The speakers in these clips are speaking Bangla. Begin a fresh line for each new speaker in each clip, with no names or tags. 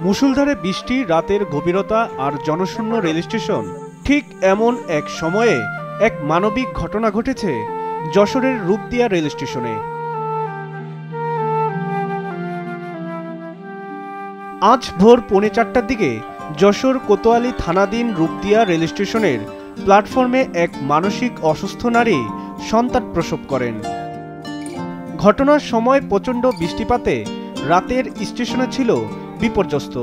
মুষলধারে বৃষ্টি, রাতের গভীরতা আর জনশূন্য রেল স্টেশন, ঠিক এমন এক সময়ে এক মানবিক ঘটনা ঘটেছে যশোরের রূপদিয়া রেল স্টেশনে। আজ ভোর 4:45টার দিকে যশোর কোতোয়ালি থানাধীন রূপদিয়া রেল স্টেশনের প্ল্যাটফর্মে এক মানসিক অসুস্থ নারী সন্তান প্রসব করেন। ঘটনার সময় প্রচণ্ড বৃষ্টিপাতে রাতের স্টেশনে ছিল বিপর্যস্ত।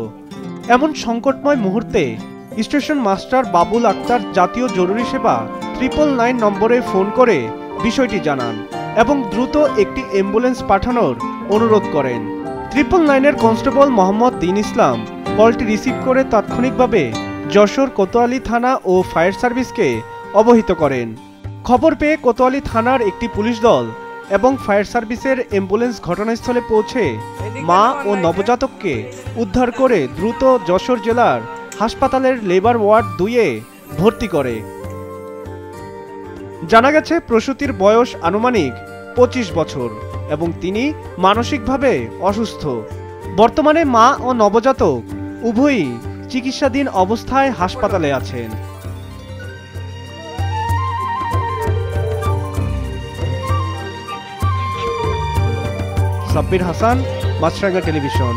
এমন সংকটময় মুহূর্তে স্টেশন মাস্টার বাবুল আক্তার জাতীয় জরুরি সেবা 999 নম্বরে ফোন করে বিষয়টি জানান এবং দ্রুত একটি অ্যাম্বুলেন্স পাঠানোর অনুরোধ করেন। 999-এর কনস্টেবল মোহাম্মদ দিন ইসলাম কলটি রিসিভ করে তাৎক্ষণিকভাবে যশোর কোতোয়ালি থানা ও ফায়ার সার্ভিসকে অবহিত করেন। খবর পেয়ে কোতোয়ালি থানার একটি পুলিশ দল এবং ফায়ার সার্ভিসের অ্যাম্বুলেন্স ঘটনাস্থলে পৌঁছে মা ও নবজাতককে উদ্ধার করে দ্রুত যশোর জেলার হাসপাতালের লেবার ওয়ার্ড 2-এ ভর্তি করে। জানা গেছে প্রসূতির বয়স আনুমানিক 25 বছর এবং তিনি মানসিকভাবে অসুস্থ। বর্তমানে মা ও নবজাতক উভয়ই চিকিৎসাধীন অবস্থায় হাসপাতালে আছেন। সাব্বির হাসান, মাছরাঙ্গা টেলিভিশন।